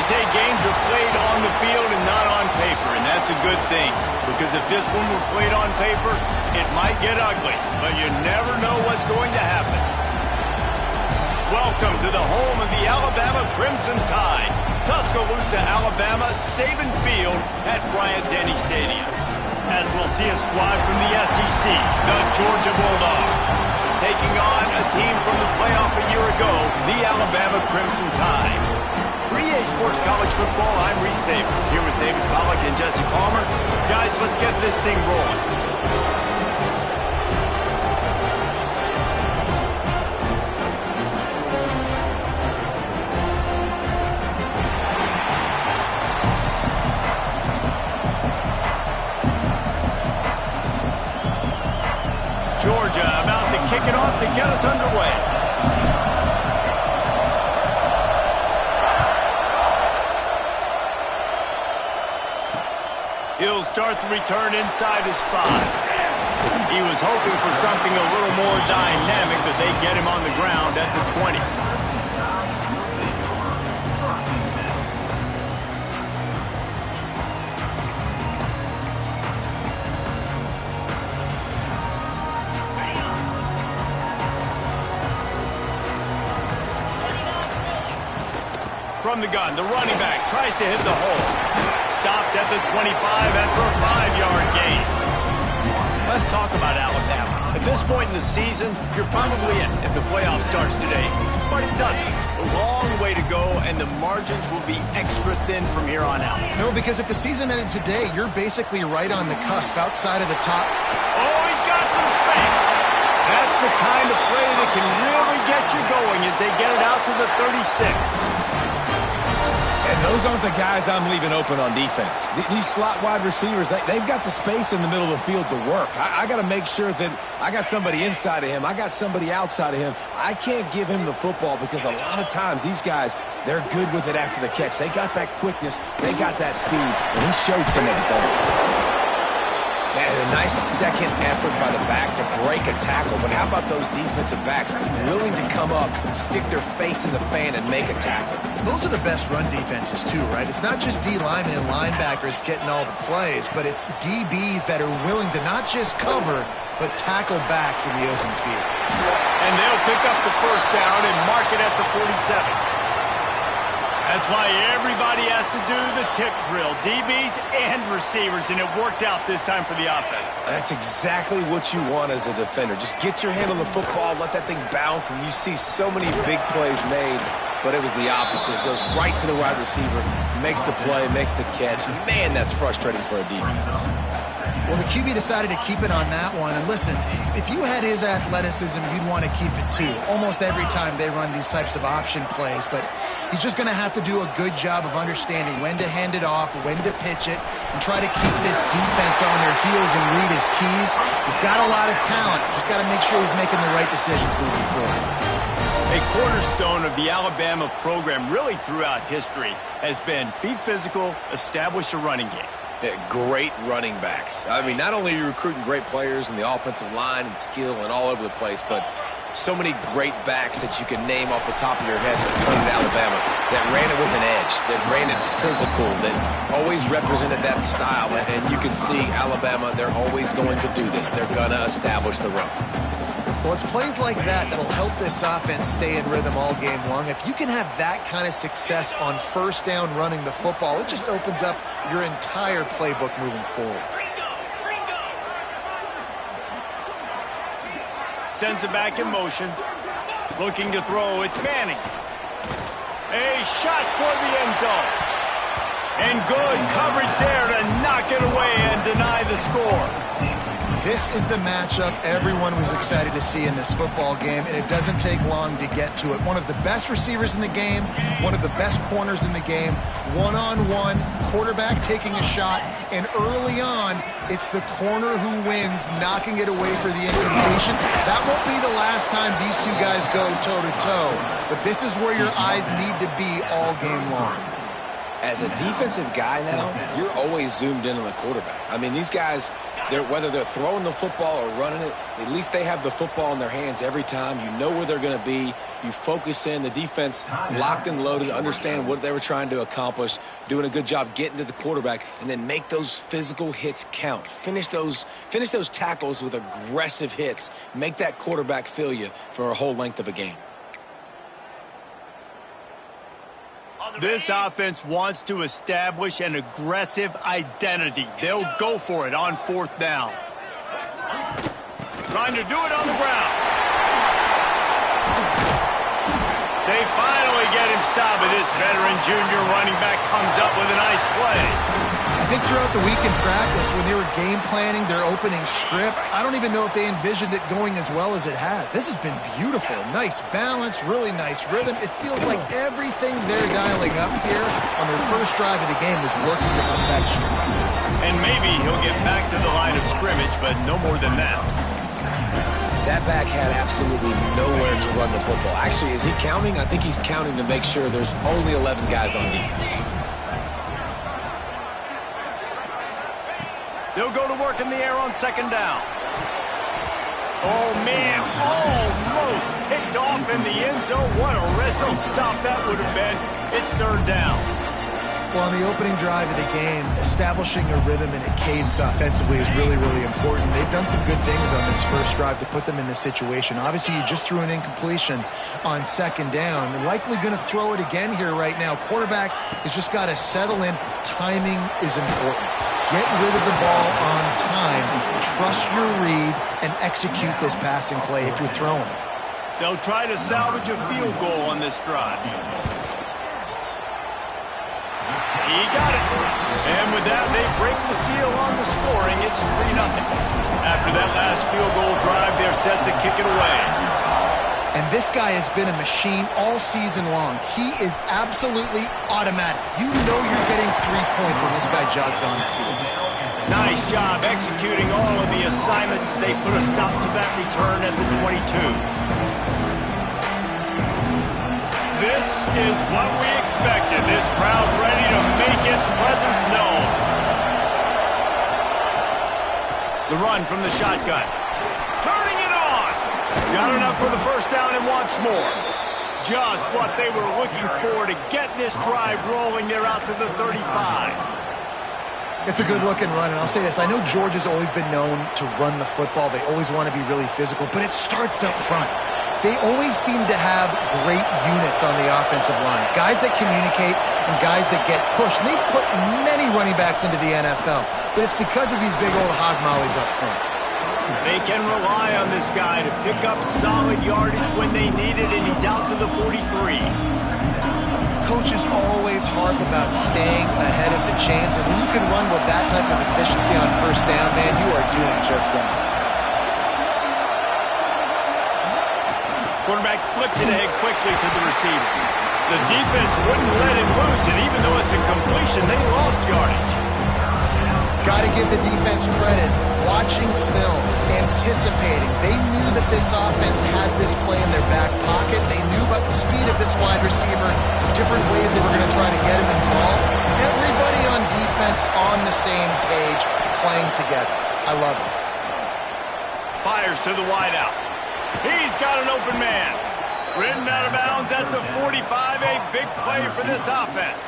They say games are played on the field and not on paper, and that's a good thing. Because if this one were played on paper, it might get ugly, but you never know what's going to happen. Welcome to the home of the Alabama Crimson Tide. Tuscaloosa, Alabama, Saban Field at Bryant-Denny Stadium. As we'll see a squad from the SEC, the Georgia Bulldogs, taking on a team from the playoff a year ago, the Alabama Crimson Tide. For EA Sports College Football, I'm Reese Davis, here with David Pollack and Jesse Palmer. Guys, let's get this thing rolling. Georgia about to kick it off to get us underway. He'll start the return inside his 5. He was hoping for something a little more dynamic, but they get him on the ground at the 20. From the gun, the running back tries to hit the hole. Stopped at the 25 after a 5-yard gain. Let's talk about Alabama. At this point in the season, you're probably in if the playoff starts today. But it doesn't. A long way to go, and the margins will be extra thin from here on out. No, because if the season ended today, you're basically right on the cusp outside of the top. Oh, he's got some space. That's the kind of play that can really get you going as they get it out to the 36. And those aren't the guys I'm leaving open on defense. These slot wide receivers, they've got the space in the middle of the field to work. I got to make sure that I got somebody inside of him. I got somebody outside of him. I can't give him the football because a lot of times these guys, they're good with it after the catch. They got that quickness. They got that speed. And he showed some of it there. Man, a nice second effort by the back to break a tackle. But how about those defensive backs willing to come up, stick their face in the fan, and make a tackle? Those are the best run defenses, too, right? It's not just D linemen and linebackers getting all the plays, but it's DBs that are willing to not just cover, but tackle backs in the open field. And they'll pick up the first down and mark it at the 47. That's why everybody has to do the tip drill, DBs and receivers, and it worked out this time for the offense. That's exactly what you want as a defender. Just get your hand on the football, let that thing bounce, and you see so many big plays made, but it was the opposite. It goes right to the wide receiver, makes the play, makes the catch. Man, that's frustrating for a defense. Well, the QB decided to keep it on that one. And listen, if you had his athleticism, you'd want to keep it too. Almost every time they run these types of option plays. But he's just going to have to do a good job of understanding when to hand it off, when to pitch it, and try to keep this defense on their heels and read his keys. He's got a lot of talent. Just got to make sure he's making the right decisions moving forward. A cornerstone of the Alabama program really throughout history has been be physical, establish a running game. Yeah, great running backs. I mean, not only are you recruiting great players in the offensive line and skill and all over the place, but so many great backs that you can name off the top of your head that played at Alabama, that ran it with an edge, that ran it physical, that always represented that style. And you can see Alabama, they're always going to do this. They're going to establish the run. Well, it's plays like that that'll help this offense stay in rhythm all game long. If you can have that kind of success on first down running the football, it just opens up your entire playbook moving forward. Sends it back in motion. Looking to throw. It's Manning. A shot toward the end zone. And good coverage there to knock it away and deny the score. This is the matchup everyone was excited to see in this football game, and it doesn't take long to get to it. One of the best receivers in the game, one of the best corners in the game, one-on-one, quarterback taking a shot, and early on, it's the corner who wins, knocking it away for the incompletion. That won't be the last time these two guys go toe-to-toe, but this is where your eyes need to be all game long. As a defensive guy now, you're always zoomed in on the quarterback. I mean, these guys, Whether they're throwing the football or running it, at least they have the football in their hands every time. You know where they're going to be. You focus in. The defense locked and loaded, understand what they were trying to accomplish, doing a good job getting to the quarterback, and then make those physical hits count. Finish those tackles with aggressive hits. Make that quarterback feel you for a whole length of a game. This offense wants to establish an aggressive identity. They'll go for it on 4th down. Trying to do it on the ground. They finally get him stopped, and this veteran junior running back comes up with a nice play. I think throughout the week in practice, when they were game planning their opening script, I don't even know if they envisioned it going as well as it has. This has been beautiful. Nice balance, really nice rhythm. It feels like everything they're dialing up here on their first drive of the game is working to perfection. And maybe he'll get back to the line of scrimmage, but no more than that. That back had absolutely nowhere to run the football. Actually, is he counting? I think he's counting to make sure there's only 11 guys on defense. They'll go to work in the air on 2nd down. Oh, man, almost picked off in the end zone. What a red zone stop that would have been. It's 3rd down. Well, on the opening drive of the game, establishing a rhythm and a cadence offensively is really, really important. They've done some good things on this first drive to put them in this situation. Obviously, you just threw an incompletion on 2nd down. They're likely going to throw it again here right now. Quarterback has just got to settle in. Timing is important. Get rid of the ball on time. Trust your read and execute this passing play if you're throwing it. They'll try to salvage a field goal on this drive. He got it. And with that, they break the seal on the scoring. It's 3-0. After that last field goal drive, they're set to kick it away. And this guy has been a machine all season long. He is absolutely automatic. You know you're getting 3 points when this guy jogs on the field. Nice job executing all of the assignments as they put a stop to that return at the 22. This is what we expected. This crowd ready to make its presence known. The run from the shotgun. Turning it on. Got enough for the first down and wants more. Just what they were looking for to get this drive rolling. They're out to the 35. It's a good-looking run, and I'll say this. I know Georgia's always been known to run the football. They always want to be really physical, but it starts up front. They always seem to have great units on the offensive line. Guys that communicate and guys that get pushed. And they've put many running backs into the NFL, but it's because of these big old hog mollies up front. They can rely on this guy to pick up solid yardage when they need it, and he's out to the 43. Coaches always harp about staying ahead of the chains, and when you can run with that type of efficiency on first down, man, you are doing just that. Quarterback flips it ahead quickly to the receiver. The defense wouldn't let him loose, and even though it's a completion, they lost yardage. Got to give the defense credit. Watching film, anticipating. They knew that this offense had this play in their back pocket. They knew about the speed of this wide receiver, different ways they were going to try to get him involved. Everybody on defense on the same page, playing together. I love it. Fires to the wideout. He's got an open man. Ridden out of bounds at the 45. A big play for this offense.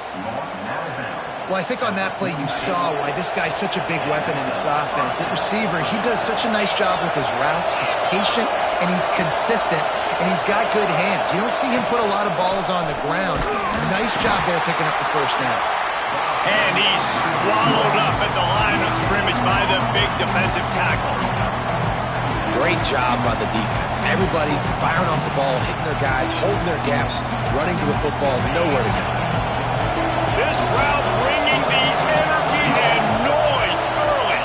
Well, I think on that play you saw why this guy's such a big weapon in this offense. At receiver, he does such a nice job with his routes. He's patient, and he's consistent, and he's got good hands. You don't see him put a lot of balls on the ground. Nice job there picking up the first down. And he's swallowed up at the line of scrimmage by the big defensive tackle. Great job by the defense. Everybody firing off the ball, hitting their guys, holding their gaps, running to the football, nowhere to go. This crowd bringing the energy and noise early.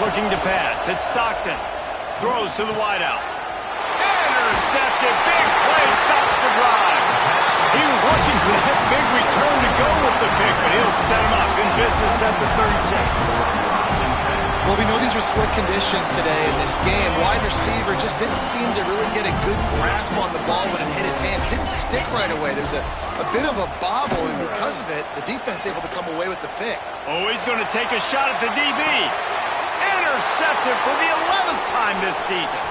Looking to pass. It's Stockton. Throws to the wideout. Intercepted. Big play. Stops the drive. He was looking for that big return to go with the pick, but he'll set him up in business at the 36. Well, we know these are slick conditions today in this game. Wide receiver just didn't seem to really get a good grasp on the ball when it hit his hands. Didn't stick right away. There's a bit of a bobble, and because of it, the defense able to come away with the pick. Oh, he's going to take a shot at the DB. Intercepted for the 11th time this season.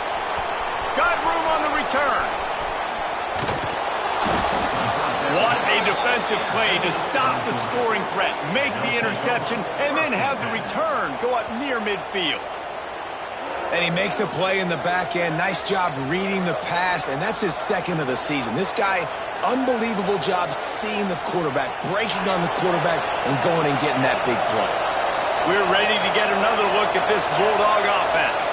Got room on the return. What a defensive play to stop the scoring threat, make the interception, and then have the return go up near midfield. And he makes a play in the back end. Nice job reading the pass, and that's his second of the season. This guy, unbelievable job seeing the quarterback, breaking on the quarterback, and going and getting that big play. We're ready to get another look at this Bulldog offense.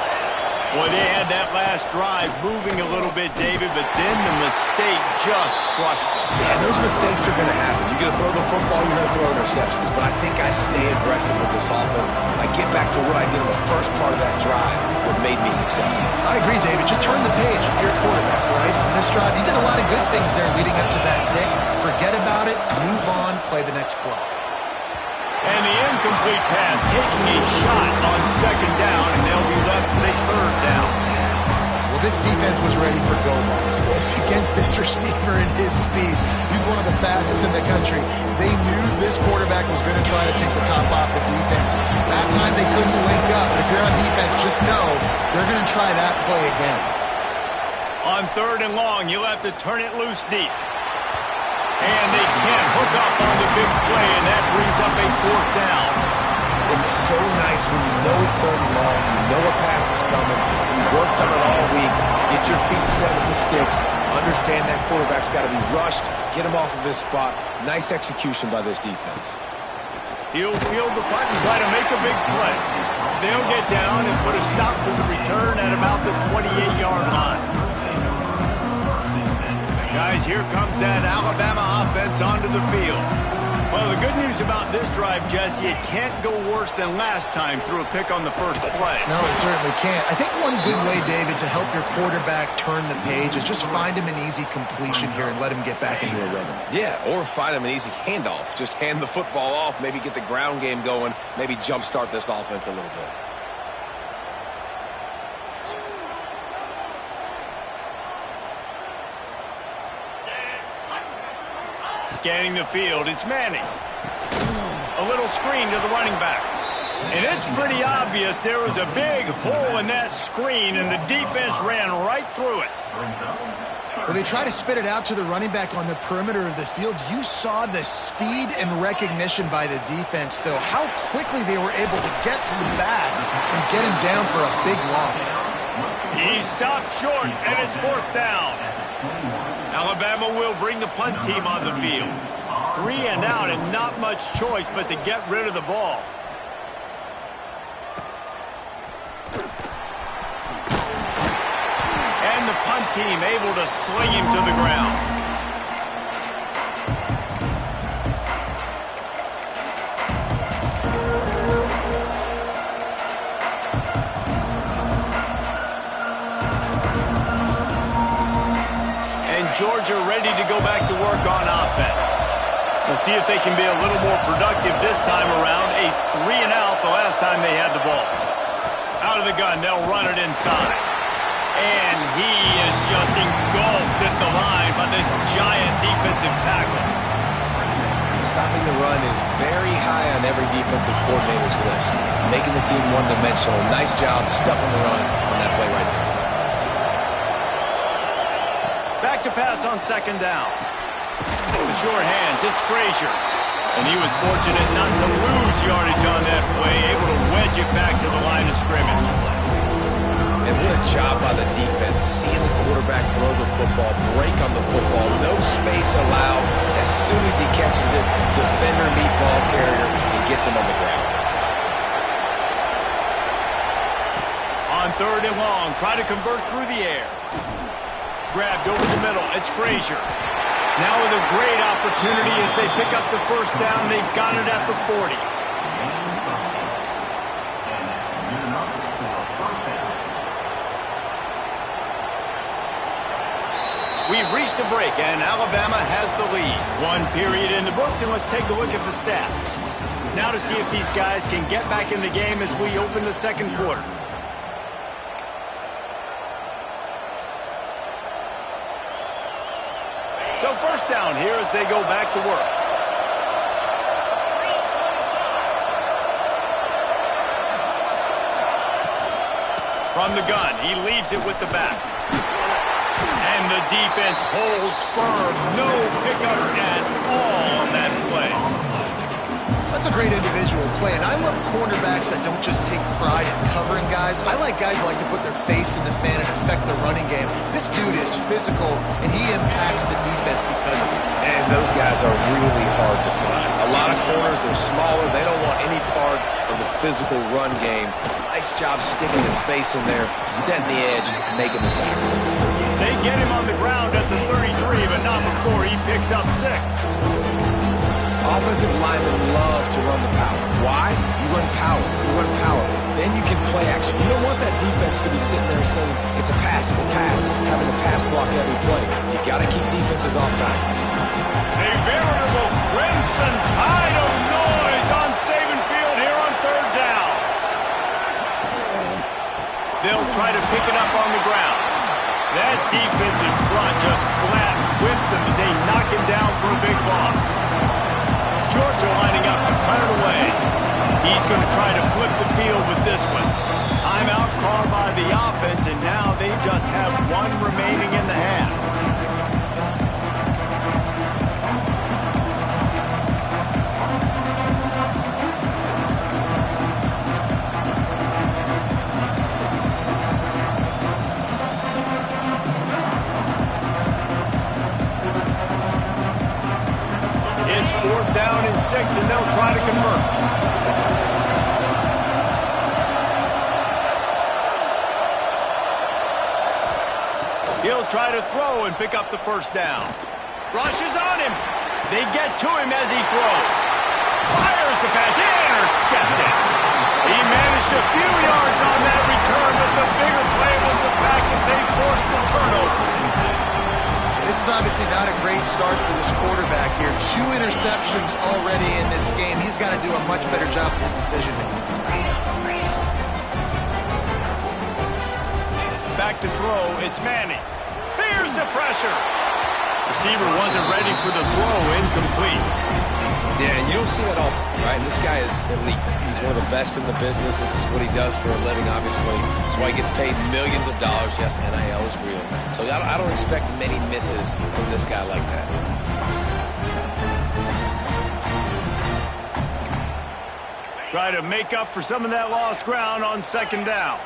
Boy, they had that last drive moving a little bit, David, but then the mistake just crushed them. Yeah, those mistakes are going to happen. You're going to throw the football, you're going to throw interceptions. But I think I stay aggressive with this offense. I get back to what I did in the first part of that drive that made me successful. I agree, David. Just turn the page if you're a quarterback, right? On this drive, you did a lot of good things there leading up to that pick. Forget about it, move on, play the next play. And the incomplete pass taking a shot on second down, and they'll be left with a third down. Well, this defense was ready for go-balls against this receiver and his speed. He's one of the fastest in the country. They knew this quarterback was going to try to take the top off the defense. That time they couldn't link up, but if you're on defense, just know they're going to try that play again. On third and long, you'll have to turn it loose deep. And they can't hook up on the big play, and that brings up a fourth down. It's so nice when you know it's third and long, you know a pass is coming, you worked on it all week, get your feet set at the sticks, understand that quarterback's got to be rushed, get him off of his spot. Nice execution by this defense. He'll field the punt and try to make a big play. They'll get down and put a stop to the return at about the 28-yard line. Guys, here comes that Alabama offense onto the field. Well, the good news about this drive, Jesse, it can't go worse than last time through a pick on the first play. No, it certainly can't. I think one good way, David, to help your quarterback turn the page is just find him an easy completion here and let him get back into a rhythm. Yeah, or find him an easy handoff. Just hand the football off, maybe get the ground game going, maybe jumpstart this offense a little bit. Scanning the field, it's Manning. A little screen to the running back. And it's pretty obvious there was a big hole in that screen, and the defense ran right through it. Well, they try to spit it out to the running back on the perimeter of the field. You saw the speed and recognition by the defense, though. How quickly they were able to get to the back and get him down for a big loss. He stopped short, and it's fourth down. Alabama will bring the punt team on the field. 3 and out, and not much choice but to get rid of the ball. And the punt team able to sling him to the ground. Georgia ready to go back to work on offense. We'll see if they can be a little more productive this time around. A 3 and out the last time they had the ball. Out of the gun, they'll run it inside. And he is just engulfed at the line by this giant defensive tackle. Stopping the run is very high on every defensive coordinator's list. Making the team one-dimensional. Nice job stuffing the run on that play right there. Back to pass on second down. With sure hands, it's Frazier. And he was fortunate not to lose yardage on that play, able to wedge it back to the line of scrimmage. And what a job by the defense, seeing the quarterback throw the football, break on the football, no space allowed. As soon as he catches it, defender meet ball carrier and gets him on the ground. On third and long, try to convert through the air. Grabbed over the middle, it's Frazier. Now with a great opportunity as they pick up the first down, they've got it at the 40. We've reached a break, and Alabama has the lead. One period in the books, and let's take a look at the stats. Now to see if these guys can get back in the game as we open the second quarter. So first down here as they go back to work. From the gun, he leaves it with the back. And the defense holds firm. No pickup at all on that play. That's a great individual play, and I love cornerbacks that don't just take pride in covering guys. I like guys who like to put their face in the fan and affect the running game. This dude is physical, and he impacts the defense because of it. And those guys are really hard to find. A lot of corners, they're smaller. They don't want any part of the physical run game. Nice job sticking his face in there, setting the edge, making the tackle. They get him on the ground at the 33, but not before he picks up 6. Offensive linemen love to run the power. Why? You run power. You run power. Then you can play action. You don't want that defense to be sitting there saying, it's a pass, having to pass block every play. You got to keep defenses off balance. A veritable crimson tide of noise on Saban Field here on third down. They'll try to pick it up on the ground. That defense in front just flat whipped them as they knock him down for a big loss. Georgia lining up to cut it away. He's going to try to flip the field with this one. Timeout called by the offense, and now they just have one remaining in the half. It's 4th down and 6, and they'll try to convert. He'll try to throw and pick up the first down. Rush is on him. They get to him as he throws. Fires the pass. Intercepted. He managed a few yards on that return, but the bigger play was the fact that they forced the turnover. This is obviously not a great start for this quarterback here. 2 interceptions already in this game. He's got to do a much better job with his decision-making. Back to throw, it's Manning. Here's the pressure. Receiver wasn't ready for the throw, incomplete. Yeah, and you don't see that often, right? This guy is elite. He's one of the best in the business. This is what he does for a living, obviously. That's why he gets paid millions of dollars. Yes, NIL is real. So I don't expect many misses from this guy like that. Try to make up for some of that lost ground on second down.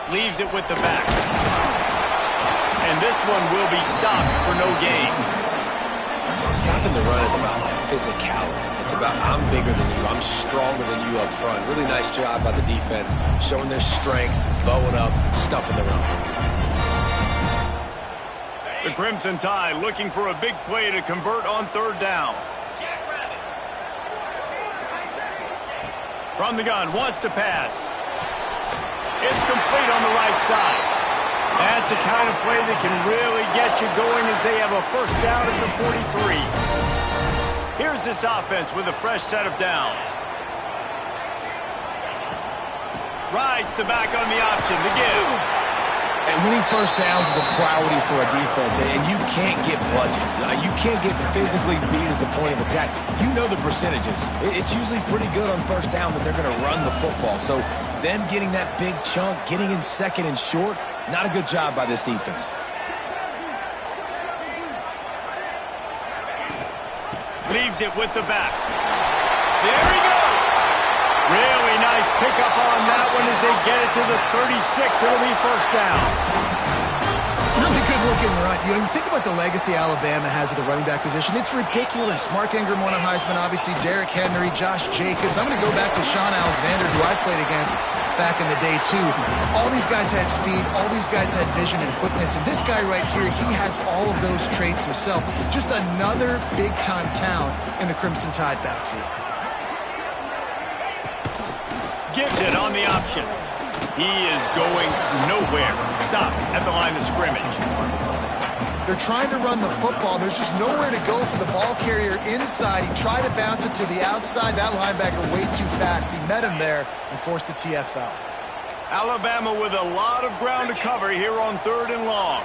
Leaves it with the back. And this one will be stopped for no gain. Stopping the run is about physicality. It's about I'm bigger than you. I'm stronger than you up front. Really nice job by the defense, showing their strength, bowing up, stuffing the run. The Crimson Tide looking for a big play to convert on third down. From the gun, wants to pass. It's complete on the right side. That's the kind of play that can really get you going as they have a first down at the 43. Here's this offense with a fresh set of downs. Rides the back on the option, the give. And winning first downs is a priority for a defense, and you can't get bludgeoned. You can't get physically beat at the point of attack. You know the percentages. It's usually pretty good on first down that they're going to run the football. So them getting that big chunk, getting in second and short, not a good job by this defense. Leaves it with the back. There he goes. Really nice pickup on that one as they get it to the 36. It'll be first down. Really good looking run. You think about the legacy Alabama has at the running back position. It's ridiculous. Mark Ingram won a Heisman, obviously Derrick Henry, Josh Jacobs. I'm going to go back to Sean Alexander, who I played against back in the day too. All these guys had speed. All these guys had vision and quickness. And this guy right here, he has all of those traits himself. Just another big-time talent in the Crimson Tide backfield. Gives it on the option. He is going nowhere. Stop at the line of scrimmage. They're trying to run the football. There's just nowhere to go for the ball carrier inside. He tried to bounce it to the outside. That linebacker way too fast. He met him there and forced the TFL. Alabama with a lot of ground to cover here on 3rd and long.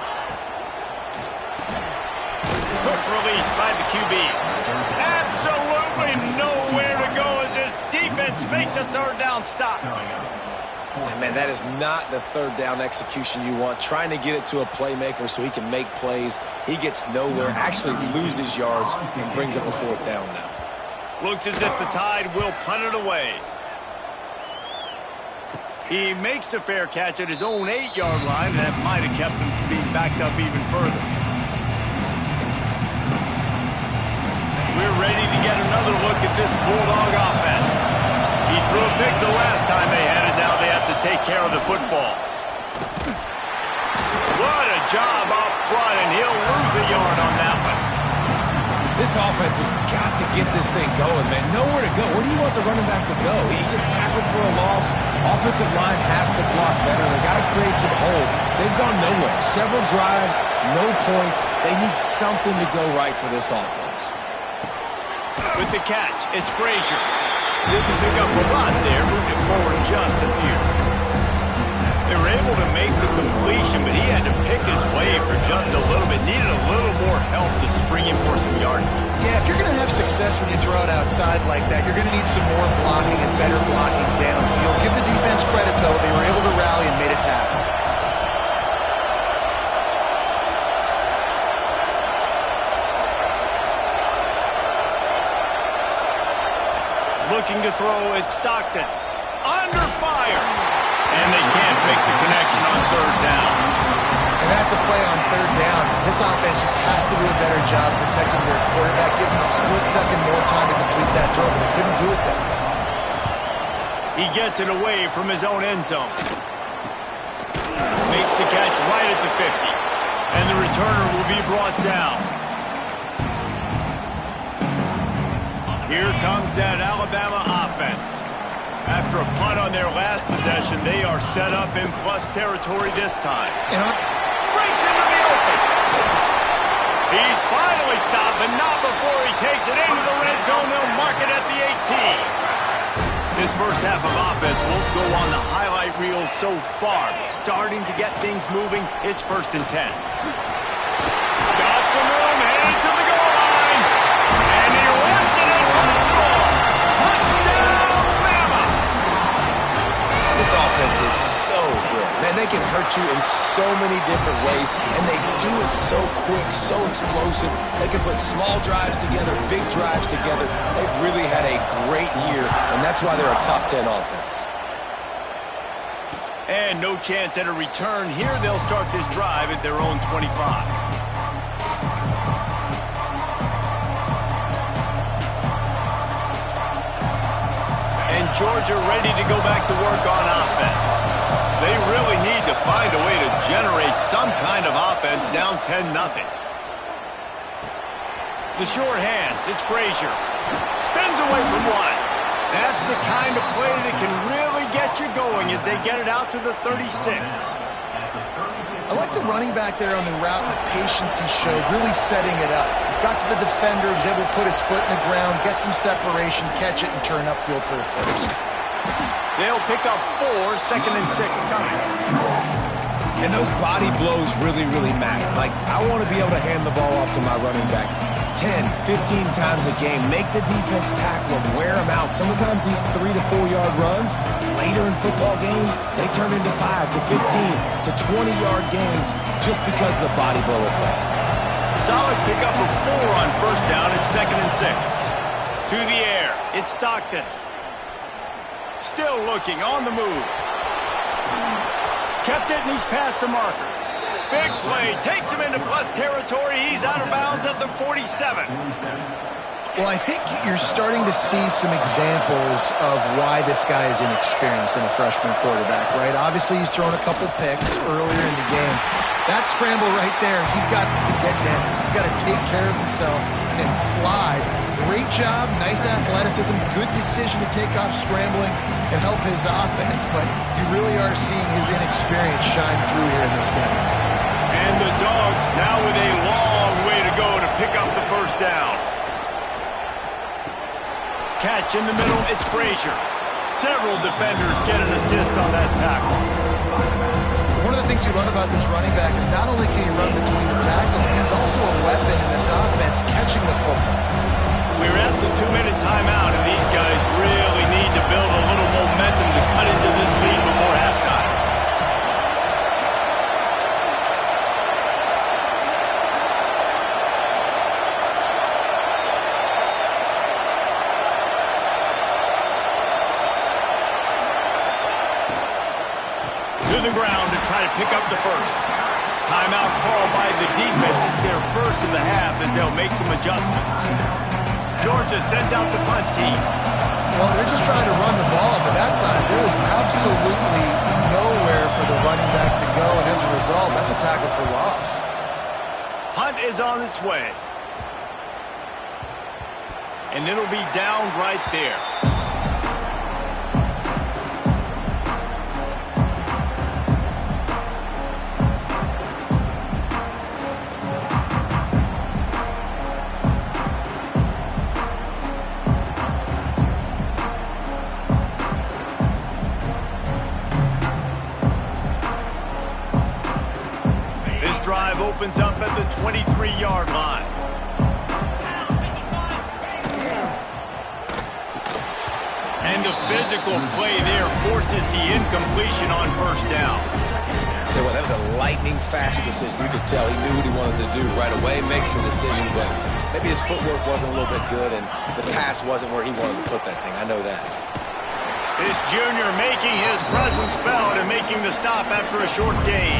Quick release by the QB. Absolutely nowhere to go as this defense makes a 3rd down stop. And man, that is not the 3rd down execution you want. Trying to get it to a playmaker so he can make plays. He gets nowhere, actually loses yards, and brings up a 4th down now. Looks as if the Tide will punt it away. He makes the fair catch at his own 8-yard line, and that might have kept him from being backed up even further. We're ready to get another look at this Bulldog offense. He threw a pick the last time they had it. Now they have to take care of the football. What a job up front, and he'll lose a yard on that one. This offense has got to get this thing going, man. Nowhere to go. Where do you want the running back to go? He gets tackled for a loss. Offensive line has to block better. They got to create some holes. They've gone nowhere. Several drives, no points. They need something to go right for this offense. With the catch, it's Frazier. Didn't pick up a lot there, moved it forward just a few. They were able to make the completion, but he had to pick his way for just a little bit. Needed a little more help to spring him for some yardage. Yeah, if you're going to have success when you throw it outside like that, you're going to need some more blocking and better blocking downfield. Give the defense credit, though. They were able to rally and made a tackle. Looking to throw, it's Stockton. Under fire. And they can't make the connection on 3rd down. And that's a play on 3rd down. This offense just has to do a better job protecting their quarterback, give him a split second more time to complete that throw, but they couldn't do it there. He gets it away from his own end zone. Makes the catch right at the 50. And the returner will be brought down. Here comes that Alabama offense. After a punt on their last possession, they are set up in plus territory this time. Breaks into the open. He's finally stopped, but not before he takes it into the red zone. They'll mark it at the 18. This first half of offense won't go on the highlight reel so far. Starting to get things moving, it's 1st and 10. Got some room, headed to the goal line. And he runs it in for the score. Touchdown, Bama! This offense is so good. Man, they can hurt you in so many different ways, and they do it so quick, so explosive. They can put small drives together, big drives together. They've really had a great year, and that's why they're a top 10 offense. And no chance at a return here. They'll start this drive at their own 25. And Georgia ready to go back to work on offense. They really need to find a way to generate some kind of offense down 10-0. The short hands, it's Frazier. Spins away from one. That's the kind of play that can really get you going as they get it out to the 36. I like the running back there on the route and the patience he showed, really setting it up. Got to the defender, was able to put his foot in the ground, get some separation, catch it, and turn upfield for the first. They'll pick up 4, 2nd and 6 coming. And those body blows really, really matter. Like, I want to be able to hand the ball off to my running back 10, 15 times a game. Make the defense tackle them, wear them out. Sometimes these 3 to 4 yard runs, later in football games, they turn into 5 to 15 to 20-yard gains just because of the body blow effect. Solid pickup of 4 on 1st down at 2nd and 6. To the air, it's Stockton. Still looking, on the move. Kept it, and he's past the marker. Big play, takes him into plus territory. He's out of bounds at the 47. Well, I think you're starting to see some examples of why this guy is inexperienced in a freshman quarterback, right? Obviously, he's thrown a couple picks earlier in the game. That scramble right there, he's got to get down. He's got to take care of himself and slide. Great job, nice athleticism, good decision to take off scrambling and help his offense, but you really are seeing his inexperience shine through here in this game. And the Dawgs now with a long way to go to pick up the first down. Catch in the middle, it's Frazier. Several defenders get an assist on that tackle. One of the things you love about this running back is not only can he run between the tackles, but he's also a weapon in this offense catching the football. We're at the 2-minute timeout, and these guys really need to build a little momentum to cut into this lead before halftime. To the ground to try to pick up the first. Timeout called by the defense. It's their first of the half as they'll make some adjustments. Georgia sends out the punt team. Well, they're just trying to run the ball, but that time there was absolutely nowhere for the running back to go, and as a result, that's a tackle for loss. Punt is on its way. And it'll be down right there. Drive opens up at the 23-yard line. And the physical play there forces the incompletion on first down. Tell you what, that was a lightning-fast decision. You could tell he knew what he wanted to do right away, makes the decision, but maybe his footwork wasn't a little bit good, and the pass wasn't where he wanted to put that thing. I know that. This junior making his presence felt and making the stop after a short gain.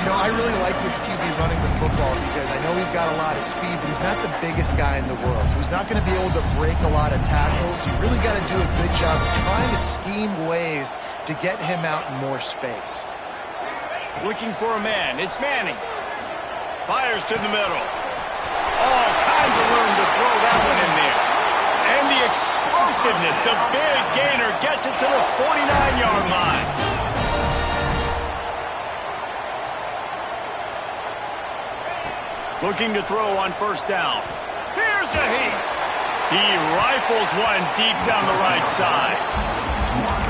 You know, I really like this QB running the football because I know he's got a lot of speed, but he's not the biggest guy in the world. So he's not going to be able to break a lot of tackles. You really got to do a good job of trying to scheme ways to get him out in more space. Looking for a man. It's Manning. Fires to the middle. All kinds of room to throw that one in there. And the explosiveness, the big gainer gets it to the 49-yard line. Looking to throw on first down. Here's a heat. He rifles one deep down the right side.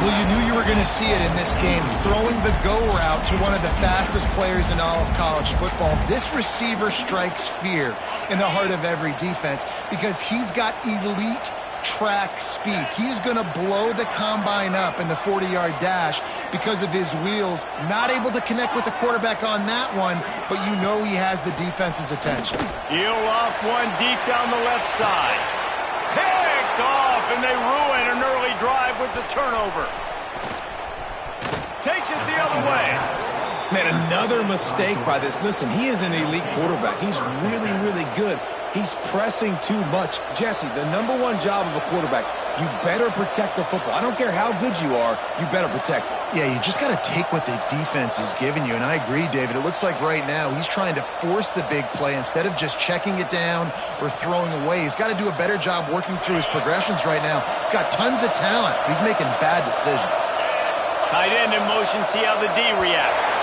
Well, you knew you were going to see it in this game, throwing the go route to one of the fastest players in all of college football. This receiver strikes fear in the heart of every defense because he's got elite track speed. He's going to blow the combine up in the 40-yard dash because of his wheels. Not able to connect with the quarterback on that one, but you know he has the defense's attention. He'll off one deep down the left side. Picked off, and they ruin an early drive with the turnover. Takes it the other way. Man, another mistake by this. Listen, he is an elite quarterback. He's really, really good. He's pressing too much. Jesse, the number one job of a quarterback, you better protect the football. I don't care how good you are, you better protect it. Yeah, you just got to take what the defense is giving you, and I agree, David. It looks like right now he's trying to force the big play instead of just checking it down or throwing away. He's got to do a better job working through his progressions right now. He's got tons of talent. He's making bad decisions. Tight end in motion, see how the D reacts.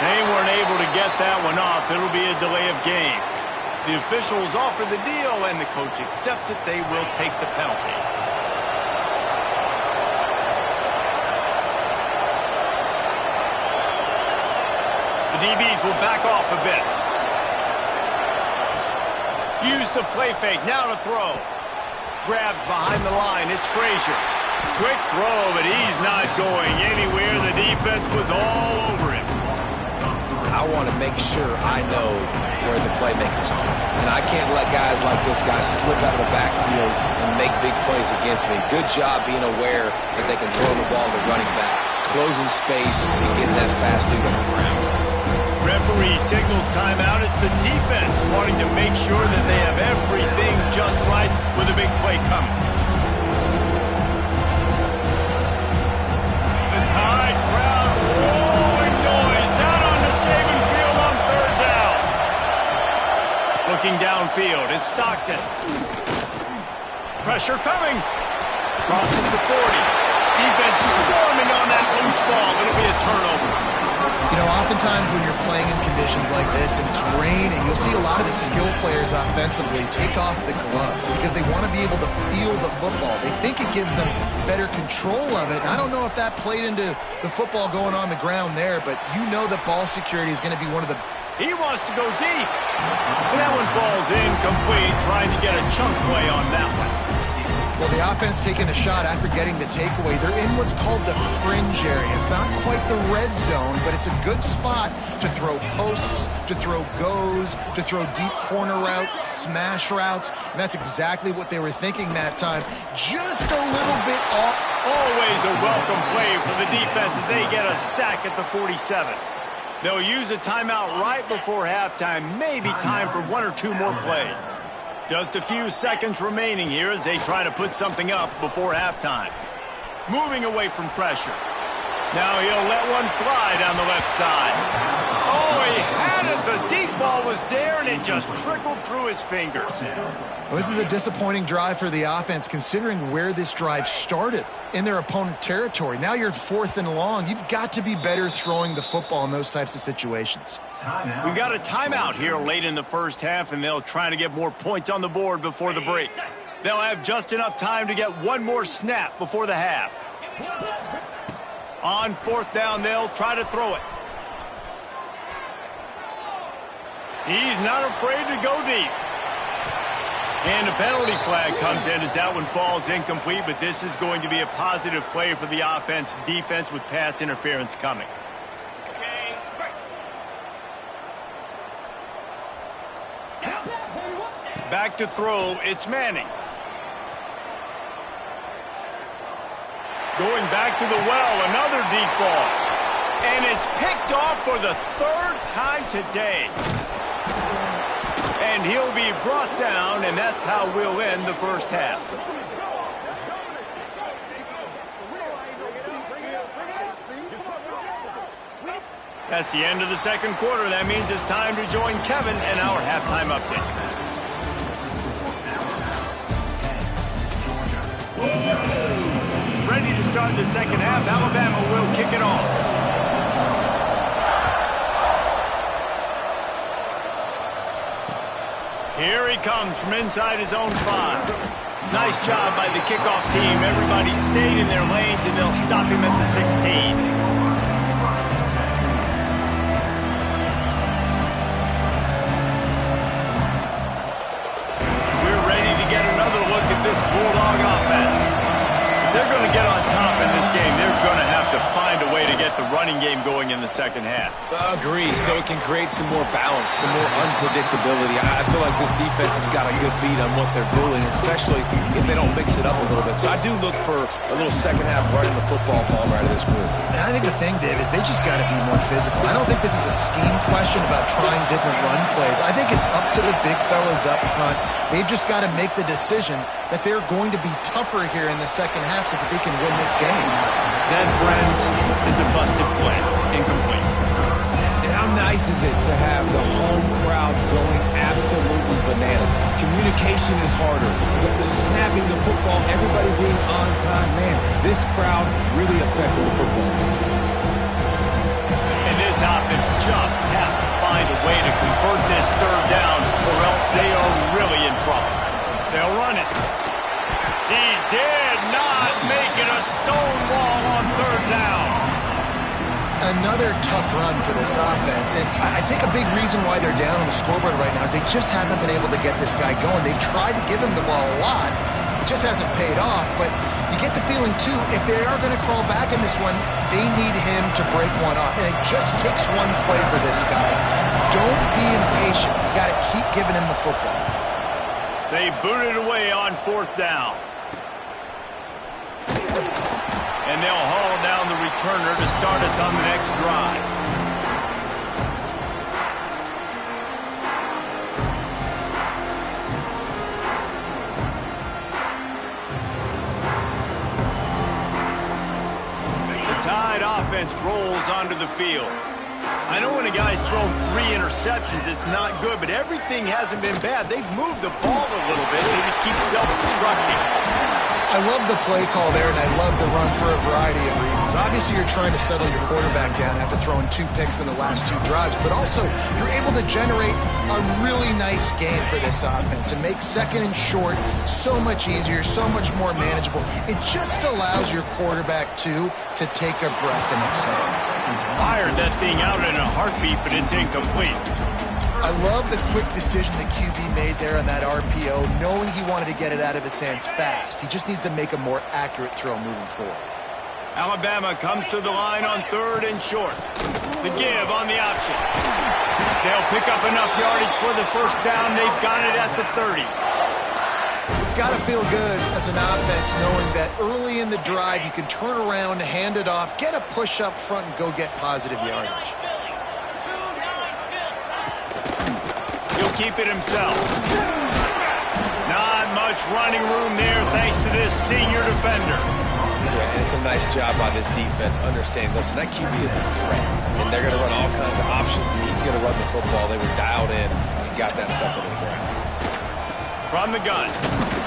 They weren't able to get that one off. It'll be a delay of game. The officials offer the deal, and the coach accepts it. They will take the penalty. The DBs will back off a bit. Use the play fake. Now to throw. Grabbed behind the line. It's Frazier. Quick throw, but he's not going anywhere. The defense was all over him. I want to make sure I know where the playmakers are. And I can't let guys like this guy slip out of the backfield and make big plays against me. Good job being aware that they can throw the ball to running back, closing space, and getting that fast dude on the ground. Referee signals timeout. It's the defense wanting to make sure that they have everything just right with a big play coming. The Tide crowd rolling noise down on the Saban field on third down. Looking downfield, it's Stockton. Pressure coming. Crosses to 40. Defense swarming on that loose ball. It'll be a turnover. You know, oftentimes when you're playing in conditions like this and it's raining, you'll see a lot of the skill players offensively take off the gloves because they want to be able to feel the football. They think it gives them better control of it. And I don't know if that played into the football going on the ground there, but you know that ball security is going to be one of the... He wants to go deep. And that one falls incomplete, trying to get a chunk play on that one. Well, the offense taking a shot after getting the takeaway. They're in what's called the fringe area. It's not quite the red zone, but it's a good spot to throw posts, to throw goes, to throw deep corner routes, smash routes. And that's exactly what they were thinking that time. Just a little bit off. Always a welcome play for the defense as they get a sack at the 47. They'll use a timeout right before halftime. Maybe time for one or two more plays. Just a few seconds remaining here as they try to put something up before halftime. Moving away from pressure. Now he'll let one fly down the left side. Oh, he had it. The deep ball was there, and it just trickled through his fingers. Well, this is a disappointing drive for the offense considering where this drive started in their opponent territory. Now you're at 4th and long. You've got to be better throwing the football in those types of situations. We've got a timeout here late in the first half, and they'll try to get more points on the board before the break. They'll have just enough time to get one more snap before the half. On 4th down, they'll try to throw it. He's not afraid to go deep. And a penalty flag comes in as that one falls incomplete, but this is going to be a positive play for the offense. Defense with pass interference coming. Back to throw, it's Manning. Going back to the well, another deep ball. And it's picked off for the 3rd time today. And he'll be brought down, and that's how we'll end the first half. That's the end of the second quarter. That means it's time to join Kevin and our halftime update. Ready to start the second half. Alabama will kick it off. Here he comes from inside his own 5. Nice job by the kickoff team. Everybody stayed in their lanes, and they'll stop him at the 16. We're ready to get another look at this Bulldog offense. If they're going to get on top in this game, they're going to have to find a way to get the running game going in the second half. Agree, so it can create some more balance, some more unpredictability. I feel like this defense has got a good beat on what they're doing, especially if they don't mix it up a little bit. So I do look for a little second half running the football ball right of this group. And I think the thing, Dave, is they just got to be more physical. I don't think this is a scheme question about trying different run plays. I think it's up to the big fellas up front. They've just got to make the decision that they're going to be tougher here in the second half so that they can win this game. That, friends, is a busted play. Incomplete. And how nice is it to have the home crowd going absolutely bananas? Communication is harder. The snapping the football, everybody being on time. Man, this crowd really affected the football. And this offense just has to find a way to convert this 3rd down, or else they are really in trouble. They'll run it. He did not make it a stone wall on 3rd down. Another tough run for this offense, and I think a big reason why they're down on the scoreboard right now is they just haven't been able to get this guy going. They've tried to give him the ball a lot. It just hasn't paid off, but you get the feeling, too, if they are going to crawl back in this one, they need him to break one off, and it just takes one play for this guy. Don't be impatient. You got to keep giving him the football. They booted away on 4th down. And they'll haul down the returner to start us on the next drive. The Tide offense rolls onto the field. I know when a guy's thrown 3 interceptions, it's not good, but everything hasn't been bad. They've moved the ball a little bit. They just keep self-destructing. I love the play call there, and I love the run for a variety of reasons. Obviously, you're trying to settle your quarterback down after throwing 2 picks in the last 2 drives, but also you're able to generate a really nice game for this offense and make second and short so much easier, so much more manageable. It just allows your quarterback, too, to take a breath and exhale. Fired that thing out in a heartbeat, but it's incomplete. I love the quick decision the QB made there on that RPO, knowing he wanted to get it out of his hands fast. He just needs to make a more accurate throw moving forward. Alabama comes to the line on 3rd and short. The give on the option. They'll pick up enough yardage for the first down. They've got it at the 30. It's got to feel good as an offense knowing that early in the drive you can turn around, hand it off, get a push up front, and go get positive yardage. He'll keep it himself. Not much running room there thanks to this senior defender. Yeah, and it's a nice job by this defense understanding, listen, that QB is a threat, and they're going to run all kinds of options, and he's going to run the football. They were dialed in and got that sucker to the ground. From the gun,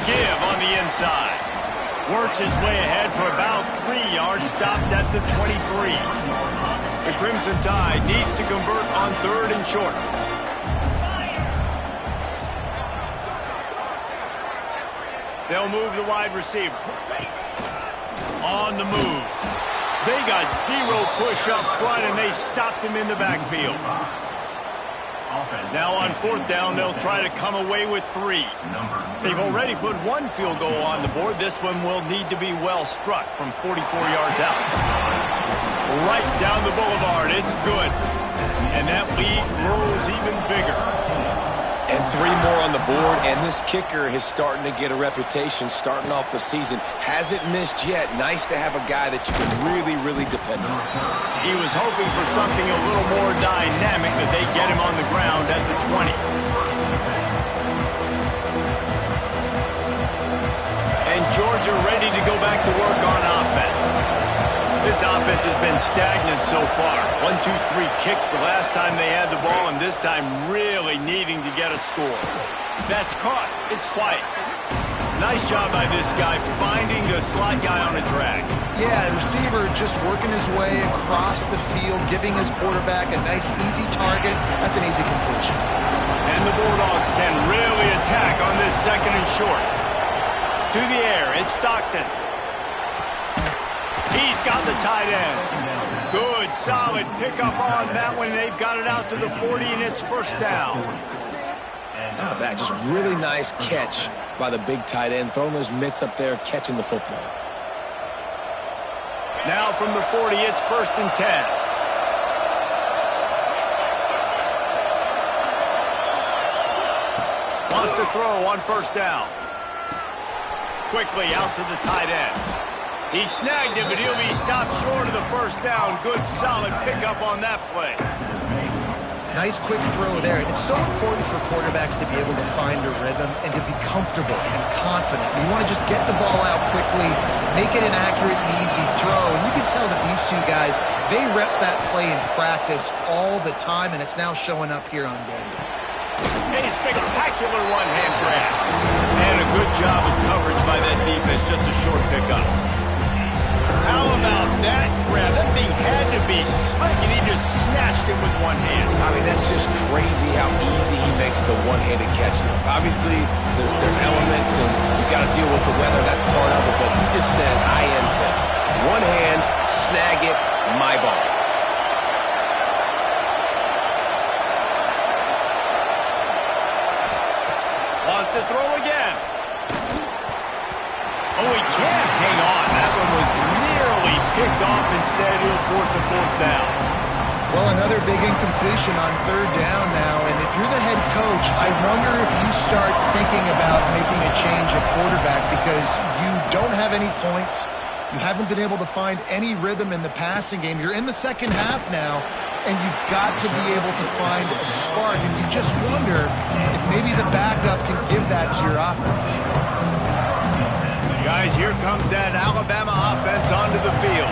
give on the inside. Works his way ahead for about 3 yards, stopped at the 23. The Crimson Tide needs to convert on 3rd and short. They'll move the wide receiver. On the move. They got 0 push up front, and they stopped him in the backfield. Now on 4th down, they'll try to come away with 3. They've already put 1 field goal on the board. This one will need to be well struck from 44 yards out. Right down the boulevard. It's good. And that lead grows even bigger. And 3 more on the board, and this kicker is starting to get a reputation starting off the season. Hasn't missed yet. Nice to have a guy that you can really, really depend on. He was hoping for something a little more dynamic, that they get him on the ground at the 20. And Georgia ready to go back to work on offense. This offense has been stagnant so far. 1-2-3 kick the last time they had the ball, and this time really needing to get a score. That's caught. It's White. Nice job by this guy finding the slot guy on a drag. Yeah, the receiver just working his way across the field, giving his quarterback a nice, easy target. That's an easy completion. And the Bulldogs can really attack on this 2nd and short. To the air, it's Stockton. He's got the tight end. Good, solid pickup on that one. They've got it out to the 40, and it's 1st down. Oh, that just really nice catch by the big tight end, throwing those mitts up there, catching the football. Now from the 40, it's 1st and 10. Wants to throw on 1st down. Quickly out to the tight end. He snagged it, but he'll be stopped short of the 1st down. Good, solid pickup on that play. Nice quick throw there. And it's so important for quarterbacks to be able to find a rhythm and to be comfortable and confident. You want to just get the ball out quickly, make it an accurate and easy throw. And you can tell that these 2 guys, they rep that play in practice all the time, and it's now showing up here on game day. A spectacular one-hand grab. And a good job of coverage by that defense. Just a short pickup. How about that grab? That thing had to be spiked, and he just snatched it with one hand. I mean, that's just crazy how easy he makes the one-handed catch look. Obviously, there's elements, and you got to deal with the weather. That's part of it, but he just said, I am him. One hand, snag it, my ball. Wants to throw again. Oh, he can't hang on. That one was nearly picked off. Instead, he'll force a 4th down. Well, another big incompletion on 3rd down now. And if you're the head coach, I wonder if you start thinking about making a change at quarterback because you don't have any points. You haven't been able to find any rhythm in the passing game. You're in the 2nd half now, and you've got to be able to find a spark. And you just wonder if maybe the backup can give that to your offense. Guys, here comes that Alabama offense onto the field.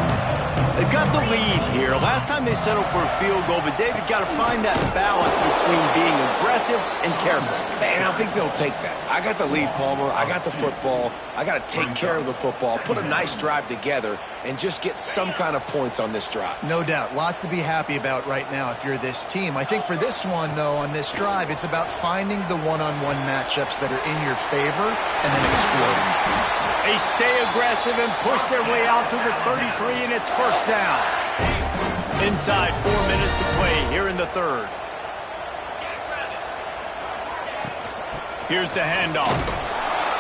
They've got the lead here. Last time they settled for a field goal, but David got to find that balance between being aggressive and careful. And I think they'll take that. I got the lead, Palmer. I got the football. I got to take care of the football, put a nice drive together, and just get some kind of points on this drive. No doubt. Lots to be happy about right now if you're this team. I think for this one, though, on this drive, it's about finding the one-on-one matchups that are in your favor and then exploding. They stay aggressive and push their way out to the 33, and it's first down. Inside 4 minutes to play here in the third. Here's the handoff.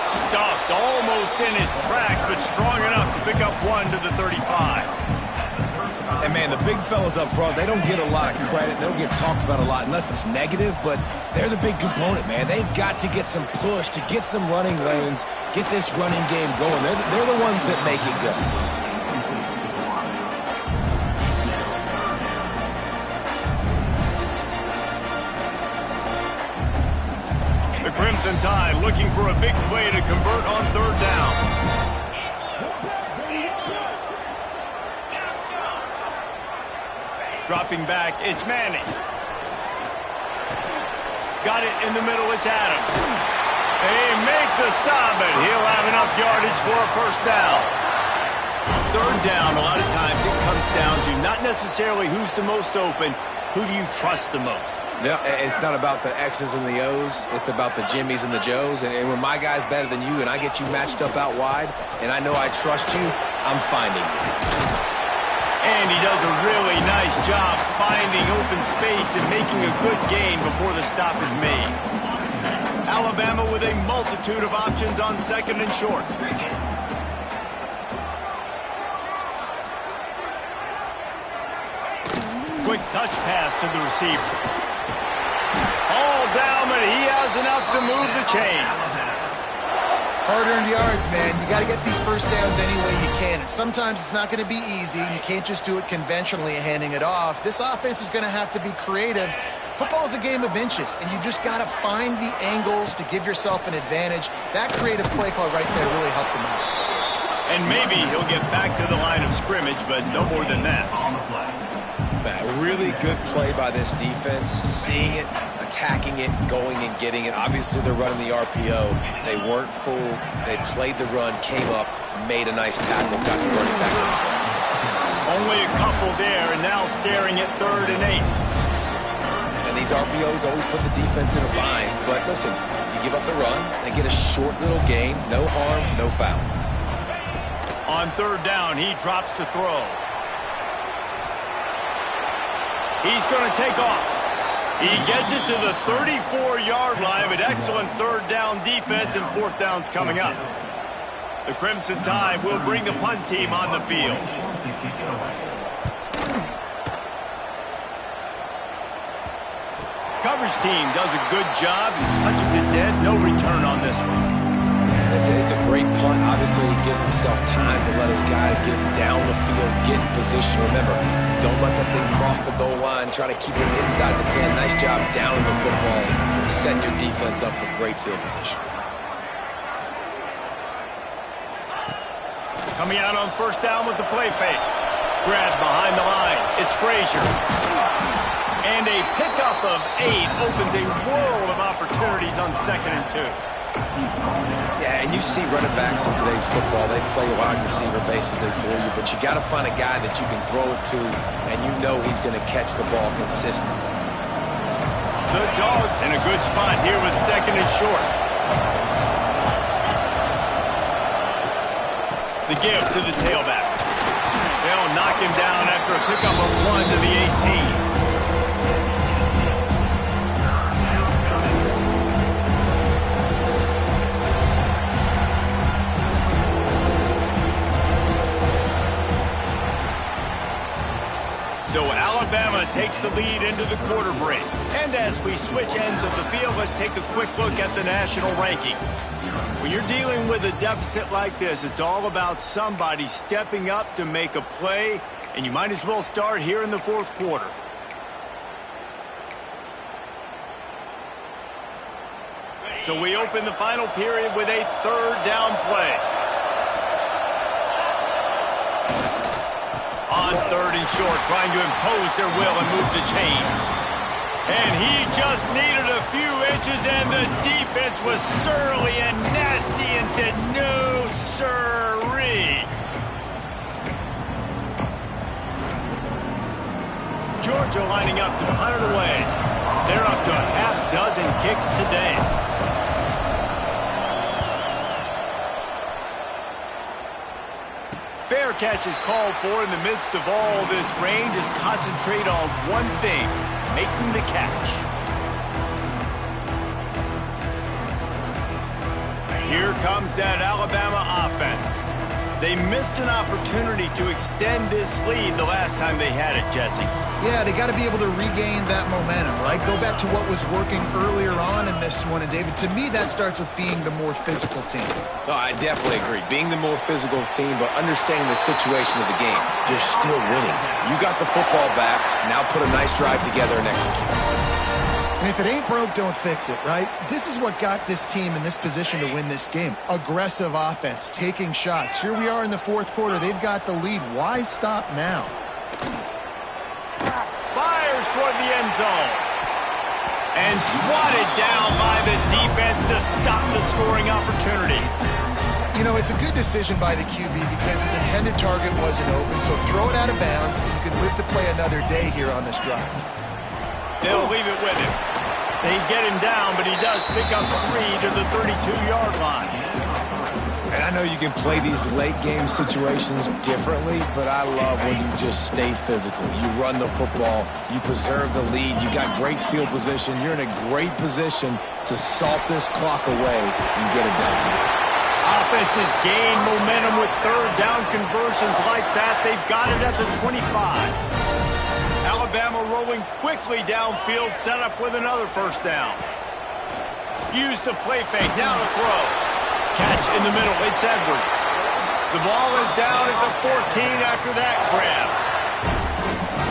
Stuffed almost in his tracks, but strong enough to pick up one to the 35. And, man, the big fellas up front, they don't get a lot of credit. They don't get talked about a lot unless it's negative, but they're the big component, man. They've got to get some push, to get some running lanes, get this running game going. They're the ones that make it go. The Crimson Tide looking for a big play to convert on third down. Dropping back, it's Manning. Got it in the middle, it's Adams. They make the stop, but he'll have enough yardage for a first down. Third down, a lot of times it comes down to not necessarily who's the most open, who do you trust the most? Yeah, it's not about the X's and the O's. It's about the Jimmies and the Joes. And when my guy's better than you and I get you matched up out wide and I know I trust you, I'm finding you. And he does a really nice job finding open space and making a good gain before the stop is made. Alabama with a multitude of options on second and short. Quick touch pass to the receiver. All down, but he has enough to move the chains. Hard-earned yards, man. You got to get these first downs any way you can. And sometimes it's not going to be easy, and you can't just do it conventionally handing it off. This offense is going to have to be creative. Football is a game of inches, and you just got to find the angles to give yourself an advantage. That creative play call right there really helped him out. And maybe he'll get back to the line of scrimmage, but no more than that. A really good play by this defense, seeing it, attacking it, going and getting it. Obviously, they're running the RPO. They weren't fooled. They played the run, came up, made a nice tackle, got the running back in the ball. Only a couple there, and now staring at 3rd and 8. And these RPOs always put the defense in a bind. But listen, you give up the run, they get a short little gain, no harm, no foul. On 3rd down, he drops to throw. He's going to take off. He gets it to the 34-yard line, but excellent 3rd down defense, and 4th down's coming up. The Crimson Tide will bring the punt team on the field. Coverage team does a good job and touches it dead. No return on this one. It's a great punt. Obviously, he gives himself time to let his guys get down the field, get in position. Remember, don't let that thing cross the goal line. Try to keep it inside the 10. Nice job down in the football, setting your defense up for great field position. Coming out on 1st down with the play fake. Grab behind the line. It's Frazier. And a pickup of 8 opens a world of opportunities on 2nd and 2. Yeah, and you see running backs in today's football, they play wide receiver basically for you, but you got to find a guy that you can throw it to, and you know he's going to catch the ball consistently. The Dawgs in a good spot here with 2nd and short. The give to the tailback. They'll knock him down after a pickup of 1 to the 18. So Alabama takes the lead into the quarter break. And as we switch ends of the field, let's take a quick look at the national rankings. When you're dealing with a deficit like this, it's all about somebody stepping up to make a play, and you might as well start here in the 4th quarter. So we open the final period with a 3rd down play. On on 3rd and short, trying to impose their will and move the chains. And he just needed a few inches, and the defense was surly and nasty and said, no, sirree. Georgia lining up to punt it away. They're up to a half dozen kicks today. Fair catch is called for in the midst of all this rain. Just concentrate on one thing, making the catch. Here comes that Alabama offense. They missed an opportunity to extend this lead the last time they had it, Jesse. Yeah, they got to be able to regain that momentum, right? Go back to what was working earlier on in this one. And, David, to me, that starts with being the more physical team. No, I definitely agree. Being the more physical team, but understanding the situation of the game. You're still winning. You got the football back. Now put a nice drive together and execute. And if it ain't broke, don't fix it, right? This is what got this team in this position to win this game. Aggressive offense, taking shots. Here we are in the 4th quarter. They've got the lead. Why stop now? Fires toward the end zone. And swatted down by the defense to stop the scoring opportunity. You know, it's a good decision by the QB because his intended target wasn't open, so throw it out of bounds, and you can live to play another day here on this drive. They'll leave it with him. They get him down, but he does pick up 3 to the 32-yard line. And I know you can play these late-game situations differently, but I love when you just stay physical. You run the football. You preserve the lead. You got great field position. You're in a great position to salt this clock away and get it done. Offenses gain momentum with 3rd down conversions like that. They've got it at the 25. Alabama rolling quickly downfield, set up with another 1st down. Use the play fake, now to throw. Catch in the middle, it's Edwards. The ball is down at the 14 after that grab.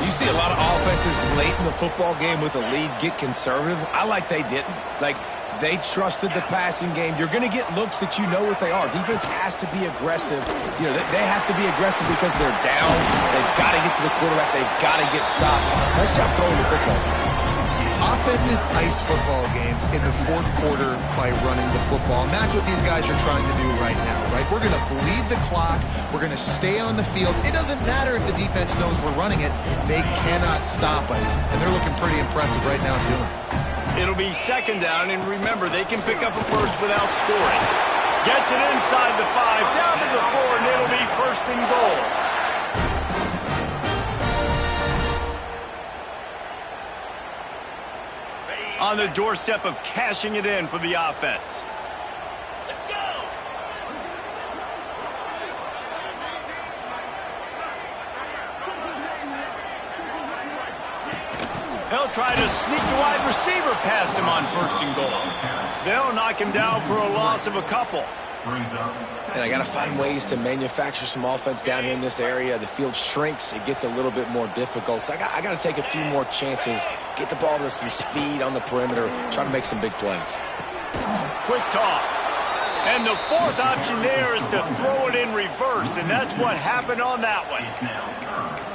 You see a lot of offenses late in the football game with a lead get conservative. I like they didn't. Like, they trusted the passing game. You're going to get looks that you know what they are. Defense has to be aggressive. You know, they have to be aggressive because they're down. They've got to get to the quarterback. They've got to get stops. Nice job throwing the football. Offenses ice football games in the 4th quarter by running the football, and that's what these guys are trying to do right now, right? We're going to bleed the clock. We're going to stay on the field. It doesn't matter if the defense knows we're running it. They cannot stop us, and they're looking pretty impressive right now doing it. It'll be 2nd down, and remember, they can pick up a 1st without scoring. Gets it inside the 5, down to the 4, and it'll be 1st and goal. On the doorstep of cashing it in for the offense. Let's go! They'll try to sneak the wide receiver past him on 1st and goal. They'll knock him down for a loss of a couple. And I got to find ways to manufacture some offense down here in this area. The field shrinks. It gets a little bit more difficult. So I got to take a few more chances, get the ball to some speed on the perimeter, try to make some big plays. Quick toss. And the 4th option there is to throw it in reverse, and that's what happened on that one.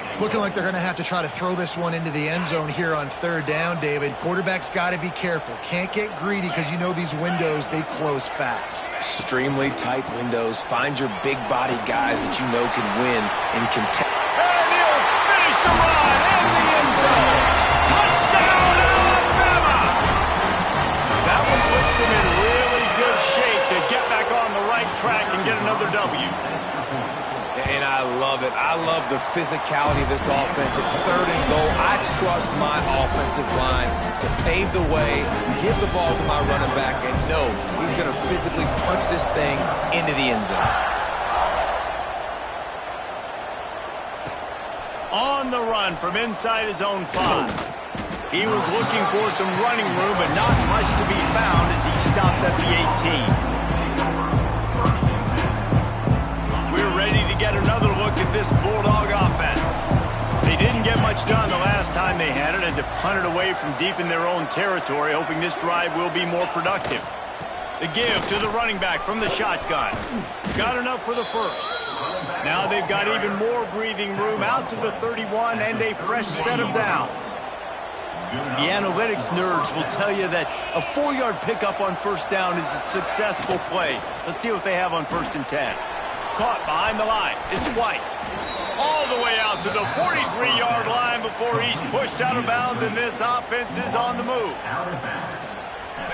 It's looking like they're going to have to try to throw this one into the end zone here on 3rd down, David. Quarterback's got to be careful. Can't get greedy because you know these windows, they close fast. Extremely tight windows. Find your big-body guys that you know can win and contest. And he'll finish the run in the end zone. Touchdown, Alabama! That one puts them in really good shape to get back on the right track and get another W. And I love it. I love the physicality of this offense. It's 3rd and goal. I trust my offensive line to pave the way, give the ball to my running back, and know he's going to physically punch this thing into the end zone. On the run from inside his own 5. He was looking for some running room, but not much to be found as he stopped at the 18. We're ready to get another look at this Bulldog offense. They didn't get much done the last time they had it, and to punt it away from deep in their own territory, hoping this drive will be more productive. The give to the running back from the shotgun. Got enough for the 1st. Now they've got even more breathing room out to the 31 and a fresh set of downs. The analytics nerds will tell you that a 4-yard pickup on first down is a successful play. Let's see what they have on 1st and 10. Caught behind the line. It's White. All the way out to the 43-yard line before he's pushed out of bounds, and this offense is on the move.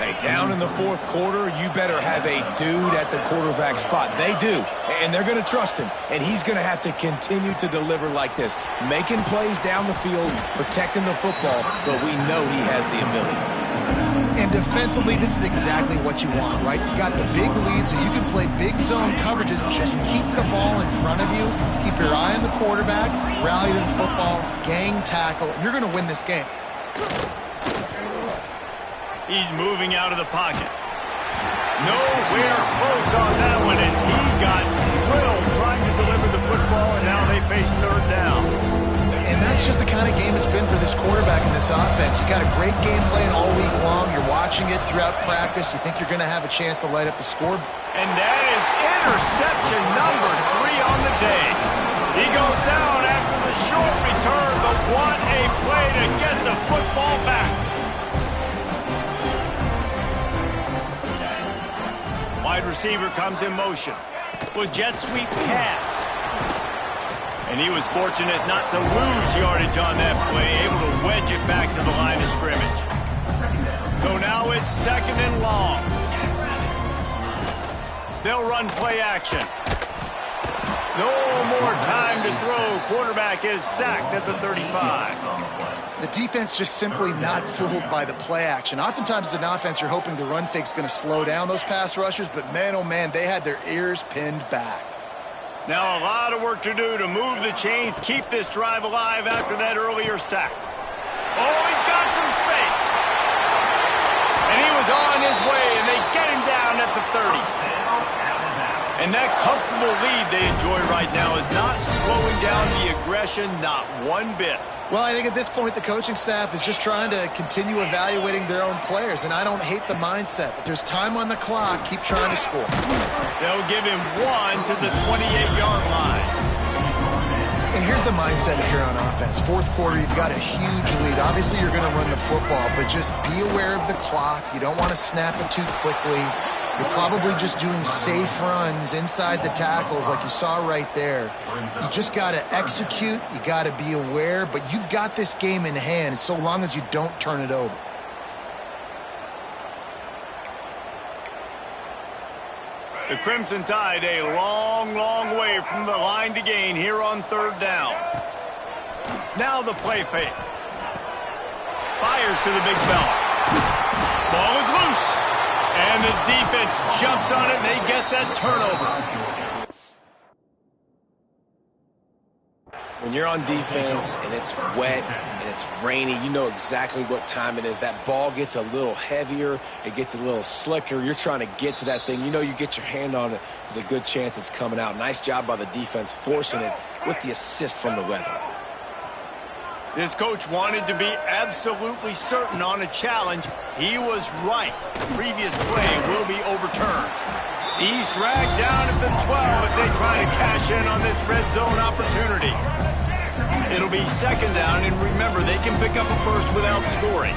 Hey, down in the 4th quarter, you better have a dude at the quarterback spot. They do, and they're going to trust him, and he's going to have to continue to deliver like this, making plays down the field, protecting the football, but we know he has the ability. And defensively, this is exactly what you want, right? You got the big lead, so you can play big zone coverages. Just keep the ball in front of you. Keep your eye on the quarterback, rally to the football, gang tackle, and you're going to win this game. He's moving out of the pocket. Nowhere close on that one as he got drilled trying to deliver the football, and now they face 3rd down. And that's just the kind of game it's been for this quarterback in this offense. You got a great game plan all week long. You're watching it throughout practice. You think you're going to have a chance to light up the score. And that is interception number 3 on the day. He goes down after the short return, but what a play to get the football back. Wide receiver comes in motion with jet sweep pass. And he was fortunate not to lose yardage on that play, able to wedge it back to the line of scrimmage. So now it's 2nd and long. They'll run play action. No more time to throw. Quarterback is sacked at the 35. The defense just simply not fooled by the play action. Oftentimes as an offense, you're hoping the run fake's going to slow down those pass rushers, but man, oh man, they had their ears pinned back. Now a lot of work to do to move the chains, keep this drive alive after that earlier sack. Oh, he's got some space. And he was on his way, and they get him down at the 30. And that comfortable lead they enjoy right now is not slowing down the aggression, not one bit. Well, I think at this point the coaching staff is just trying to continue evaluating their own players, and I don't hate the mindset. But there's time on the clock. Keep trying to score. They'll give him 1 to the 28-yard line. And here's the mindset if you're on offense. 4th quarter, you've got a huge lead. Obviously, you're going to run the football, but just be aware of the clock. You don't want to snap it too quickly. You're probably just doing safe runs inside the tackles like you saw right there. You just got to execute. You got to be aware, but you've got this game in hand so long as you don't turn it over. The Crimson Tide a long, long way from the line to gain here on 3rd down. Now the play fake. Fires to the big fella. Ball is loose. And the defense jumps on it, and they get that turnover. When you're on defense and it's wet and it's rainy, you know exactly what time it is. That ball gets a little heavier. It gets a little slicker. You're trying to get to that thing. You know you get your hand on it. There's a good chance it's coming out. Nice job by the defense forcing it with the assist from the weather. This coach wanted to be absolutely certain on a challenge. He was right. The previous play will be overturned. He's dragged down at the 12 as they try to cash in on this red zone opportunity. It'll be 2nd down, and remember, they can pick up a first without scoring.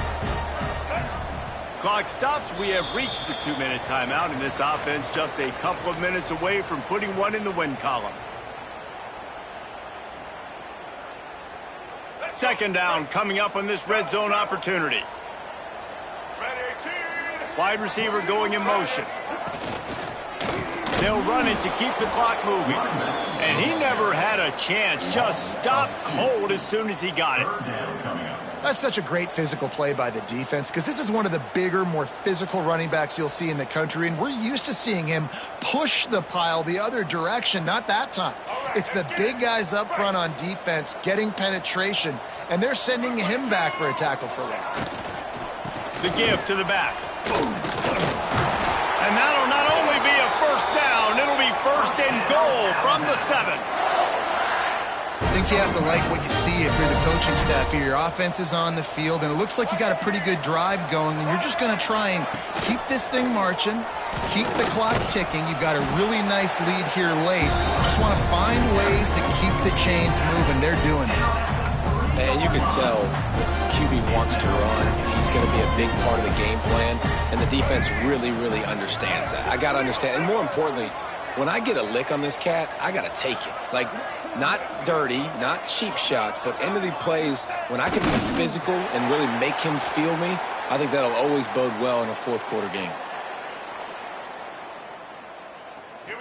Clock stops. We have reached the 2-minute timeout, and this offense just a couple of minutes away from putting one in the win column. 2nd down coming up on this red zone opportunity. Wide receiver going in motion. They'll run it to keep the clock moving. And he never had a chance. Just stopped cold as soon as he got it. That's such a great physical play by the defense because this is one of the bigger, more physical running backs you'll see in the country, and we're used to seeing him push the pile the other direction, not that time. It's the big guys up front on defense getting penetration, and they're sending him back for a tackle for loss. The give to the back. And that'll not only be a first down, it'll be 1st and goal from the 7. I think you have to like what you see if you're the coaching staff here. Your offense is on the field, and it looks like you got a pretty good drive going, and you're just going to try and keep this thing marching, Keep the clock ticking. You've got a really nice lead here late. Just want to find ways to keep the chains moving. They're doing it. And you can tell QB wants to run. He's going to be a big part of the game plan, and the defense really, really understands that. I got to understand, and more importantly, when I get a lick on this cat, I got to take it. Like, not dirty, not cheap shots, but end of the plays, when I can be physical and really make him feel me, I think that'll always bode well in a fourth quarter game.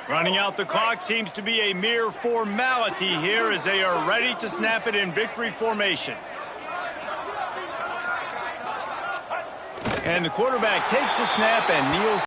Running out the clock seems to be a mere formality here as they are ready to snap it in victory formation. And the quarterback takes the snap and kneels